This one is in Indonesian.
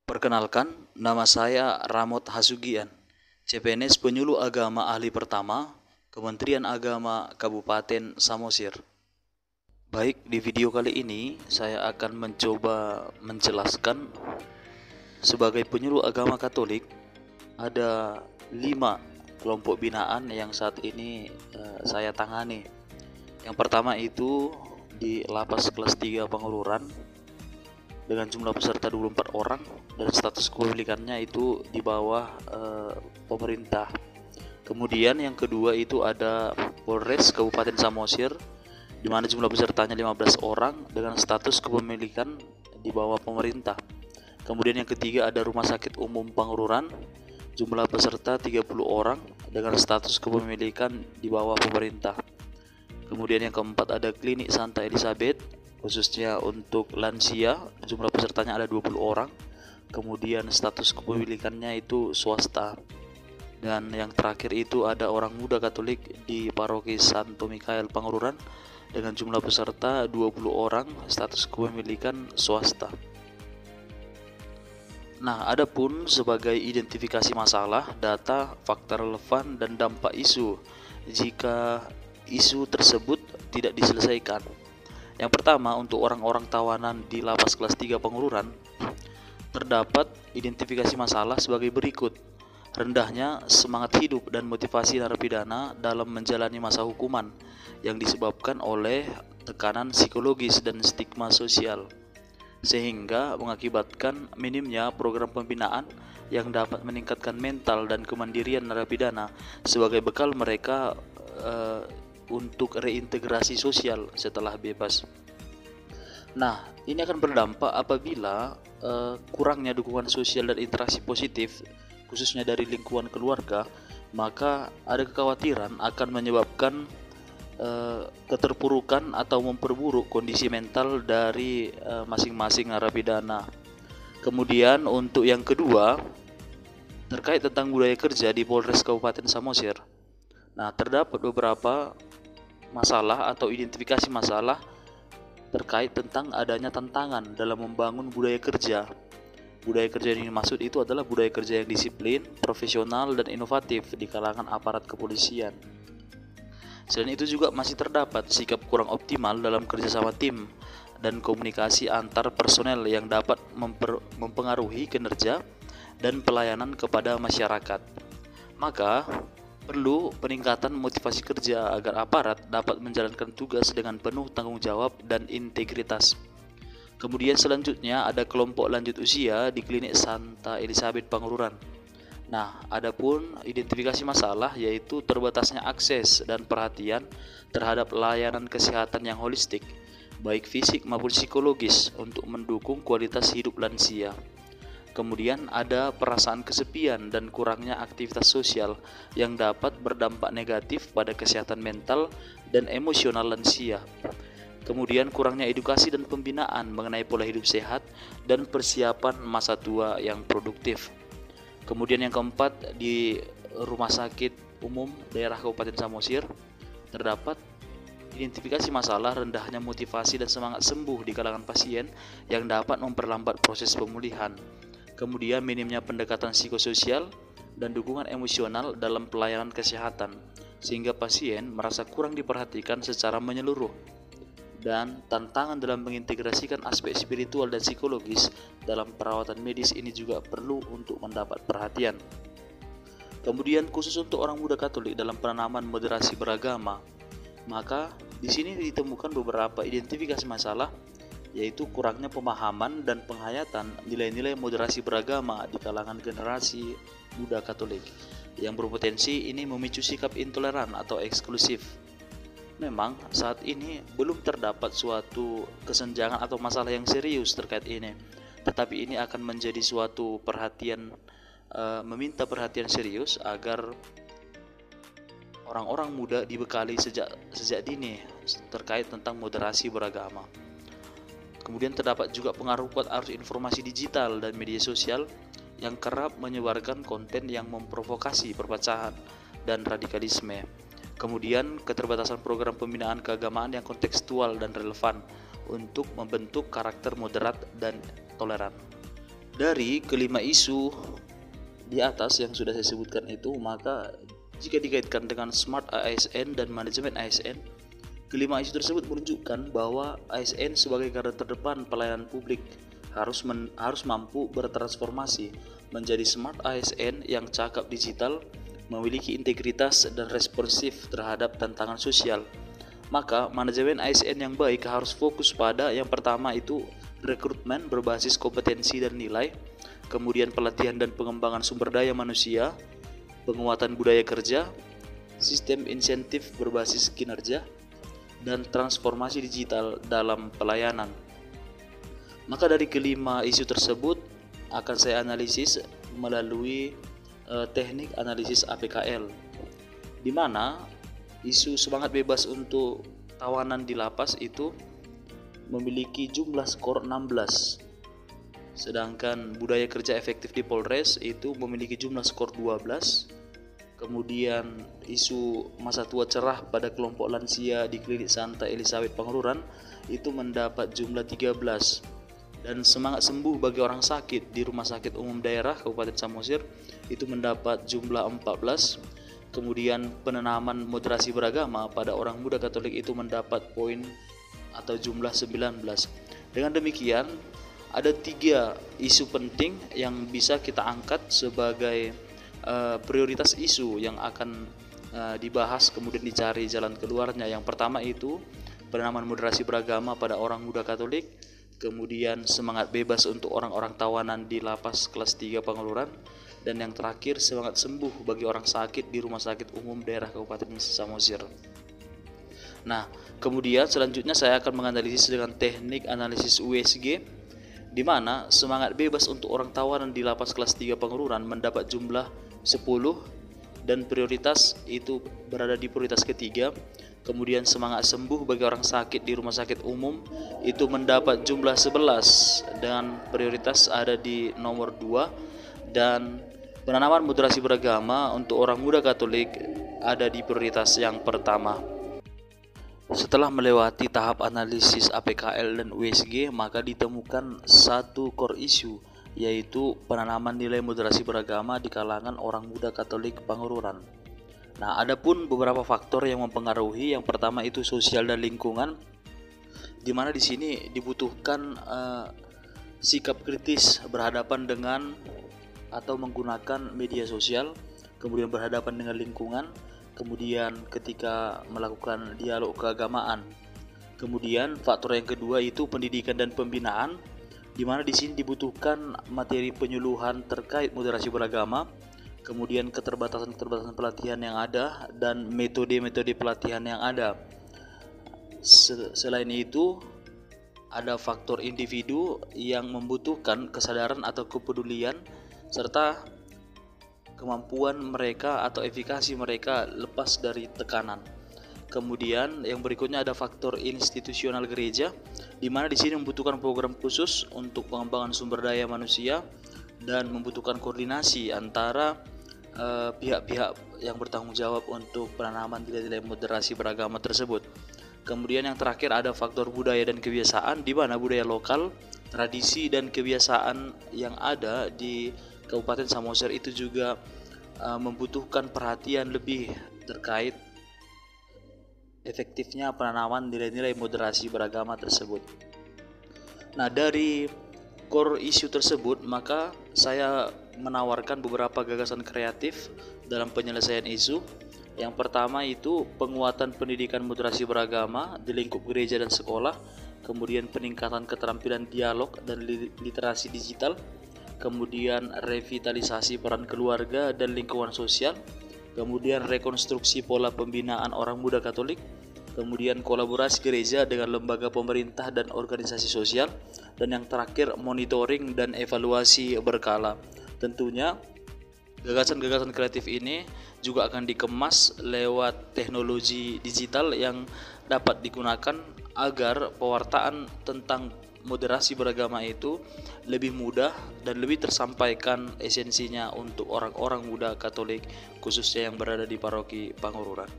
Perkenalkan, nama saya Ramot Hasugian, CPNS Penyuluh Agama Ahli Pertama, Kementerian Agama Kabupaten Samosir. Baik, di video kali ini saya akan mencoba menjelaskan sebagai penyuluh agama Katolik ada 5 kelompok binaan yang saat ini saya tangani. Yang pertama itu di Lapas kelas 3 Pangururan dengan jumlah peserta 24 orang dan status kepemilikannya itu di bawah pemerintah. Kemudian yang kedua itu ada Polres Kabupaten Samosir di mana jumlah pesertanya 15 orang dengan status kepemilikan di bawah pemerintah. Kemudian yang ketiga ada Rumah Sakit Umum Pangururan, jumlah peserta 30 orang dengan status kepemilikan di bawah pemerintah. Kemudian yang keempat ada Klinik Santa Elizabeth, khususnya untuk lansia, jumlah pesertanya ada 20 orang. Kemudian status kepemilikannya itu swasta. Dan yang terakhir itu ada Orang Muda Katolik di Paroki Santo Mikael Pangururan dengan jumlah peserta 20 orang, status kepemilikan swasta. Nah, adapun sebagai identifikasi masalah, data, fakta relevan, dan dampak isu jika isu tersebut tidak diselesaikan. Yang pertama, untuk orang-orang tawanan di Lapas kelas 3 Pangururan, terdapat identifikasi masalah sebagai berikut. Rendahnya semangat hidup dan motivasi narapidana dalam menjalani masa hukuman yang disebabkan oleh tekanan psikologis dan stigma sosial, sehingga mengakibatkan minimnya program pembinaan yang dapat meningkatkan mental dan kemandirian narapidana sebagai bekal mereka untuk reintegrasi sosial setelah bebas. Nah, ini akan berdampak apabila kurangnya dukungan sosial dan interaksi positif, khususnya dari lingkungan keluarga, maka ada kekhawatiran akan menyebabkan keterpurukan atau memperburuk kondisi mental dari masing-masing narapidana. Kemudian untuk yang kedua, terkait tentang budaya kerja di Polres Kabupaten Samosir. Nah, terdapat beberapa masalah atau identifikasi masalah terkait tentang adanya tantangan dalam membangun budaya kerja. Budaya kerja yang dimaksud itu adalah budaya kerja yang disiplin, profesional, dan inovatif di kalangan aparat kepolisian. Selain itu juga masih terdapat sikap kurang optimal dalam kerjasama tim dan komunikasi antar personel yang dapat mempengaruhi kinerja dan pelayanan kepada masyarakat. Maka, perlu peningkatan motivasi kerja agar aparat dapat menjalankan tugas dengan penuh tanggung jawab dan integritas. Kemudian selanjutnya ada kelompok lanjut usia di Klinik Santa Elizabeth Pangururan. Nah, adapun identifikasi masalah yaitu terbatasnya akses dan perhatian terhadap layanan kesehatan yang holistik, baik fisik maupun psikologis untuk mendukung kualitas hidup lansia. Kemudian ada perasaan kesepian dan kurangnya aktivitas sosial yang dapat berdampak negatif pada kesehatan mental dan emosional lansia. Kemudian kurangnya edukasi dan pembinaan mengenai pola hidup sehat dan persiapan masa tua yang produktif. Kemudian yang keempat, di Rumah Sakit Umum Daerah Kabupaten Samosir terdapat identifikasi masalah rendahnya motivasi dan semangat sembuh di kalangan pasien yang dapat memperlambat proses pemulihan. Kemudian minimnya pendekatan psikososial dan dukungan emosional dalam pelayanan kesehatan, sehingga pasien merasa kurang diperhatikan secara menyeluruh. Dan tantangan dalam mengintegrasikan aspek spiritual dan psikologis dalam perawatan medis ini juga perlu untuk mendapat perhatian. Kemudian khusus untuk orang muda Katolik dalam penanaman moderasi beragama, maka di sini ditemukan beberapa identifikasi masalah, yaitu kurangnya pemahaman dan penghayatan nilai-nilai moderasi beragama di kalangan generasi muda Katolik yang berpotensi ini memicu sikap intoleran atau eksklusif. Memang saat ini belum terdapat suatu kesenjangan atau masalah yang serius terkait ini, tetapi ini akan menjadi suatu perhatian, meminta perhatian serius agar orang-orang muda dibekali sejak dini terkait tentang moderasi beragama. Kemudian terdapat juga pengaruh kuat arus informasi digital dan media sosial yang kerap menyebarkan konten yang memprovokasi perpecahan dan radikalisme. Kemudian keterbatasan program pembinaan keagamaan yang kontekstual dan relevan untuk membentuk karakter moderat dan toleran. Dari kelima isu di atas yang sudah saya sebutkan itu, maka jika dikaitkan dengan smart ASN dan manajemen ASN, kelima isu tersebut menunjukkan bahwa ASN sebagai garda terdepan pelayanan publik harus mampu bertransformasi menjadi smart ASN yang cakap digital, memiliki integritas dan responsif terhadap tantangan sosial. Maka manajemen ASN yang baik harus fokus pada yang pertama itu rekrutmen berbasis kompetensi dan nilai, kemudian pelatihan dan pengembangan sumber daya manusia, penguatan budaya kerja, sistem insentif berbasis kinerja, dan transformasi digital dalam pelayanan. Maka dari kelima isu tersebut akan saya analisis melalui teknik analisis APKL, di mana isu semangat bebas untuk tawanan di lapas itu memiliki jumlah skor 16, sedangkan budaya kerja efektif di Polres itu memiliki jumlah skor 12. Kemudian isu masa tua cerah pada kelompok lansia di Klinik Santa Elizabeth Pangururan itu mendapat jumlah 13, dan semangat sembuh bagi orang sakit di Rumah Sakit Umum Daerah Kabupaten Samosir itu mendapat jumlah 14. Kemudian penanaman moderasi beragama pada orang muda Katolik itu mendapat poin atau jumlah 19. Dengan demikian, ada 3 isu penting yang bisa kita angkat sebagai prioritas isu yang akan dibahas kemudian dicari jalan keluarnya. Yang pertama itu penanaman moderasi beragama pada orang muda Katolik, kemudian semangat bebas untuk orang-orang tawanan di lapas kelas 3 Pangaluran, dan yang terakhir semangat sembuh bagi orang sakit di Rumah Sakit Umum Daerah Kabupaten Samosir. Nah, kemudian selanjutnya saya akan menganalisis dengan teknik analisis USG, di mana semangat bebas untuk orang tawanan di lapas kelas 3 Pangururan mendapat jumlah 10 dan prioritas itu berada di prioritas ketiga. Kemudian semangat sembuh bagi orang sakit di Rumah Sakit Umum itu mendapat jumlah 11 dan prioritas ada di nomor 2, dan penanaman moderasi beragama untuk orang muda Katolik ada di prioritas yang pertama. Setelah melewati tahap analisis APKL dan USG, maka ditemukan satu core issue, yaitu penanaman nilai moderasi beragama di kalangan orang muda Katolik Pangururan. Nah, adapun beberapa faktor yang mempengaruhi. Yang pertama itu sosial dan lingkungan, di mana di sini dibutuhkan sikap kritis berhadapan dengan atau menggunakan media sosial, kemudian berhadapan dengan lingkungan, kemudian ketika melakukan dialog keagamaan. Kemudian faktor yang kedua itu pendidikan dan pembinaan, di mana di sini dibutuhkan materi penyuluhan terkait moderasi beragama, kemudian keterbatasan pelatihan yang ada dan metode-metode pelatihan yang ada. Selain itu, ada faktor individu yang membutuhkan kesadaran atau kepedulian serta kemampuan mereka atau efikasi mereka lepas dari tekanan. Kemudian yang berikutnya ada faktor institusional gereja, di mana di sini membutuhkan program khusus untuk pengembangan sumber daya manusia dan membutuhkan koordinasi antara pihak-pihak yang bertanggung jawab untuk penanaman nilai-nilai moderasi beragama tersebut. Kemudian yang terakhir ada faktor budaya dan kebiasaan, di mana budaya lokal, tradisi dan kebiasaan yang ada di Kabupaten Samosir itu juga membutuhkan perhatian lebih terkait efektifnya penanaman nilai-nilai moderasi beragama tersebut. Nah, dari core issue tersebut, maka saya menawarkan beberapa gagasan kreatif dalam penyelesaian isu. Yang pertama itu penguatan pendidikan moderasi beragama di lingkup gereja dan sekolah, kemudian peningkatan keterampilan dialog dan literasi digital, kemudian revitalisasi peran keluarga dan lingkungan sosial, kemudian rekonstruksi pola pembinaan orang muda Katolik, kemudian kolaborasi gereja dengan lembaga pemerintah dan organisasi sosial, dan yang terakhir monitoring dan evaluasi berkala. Tentunya gagasan-gagasan kreatif ini juga akan dikemas lewat teknologi digital yang dapat digunakan agar pewartaan tentang moderasi beragama itu lebih mudah dan lebih tersampaikan esensinya untuk orang-orang muda Katolik, khususnya yang berada di paroki Pangururan.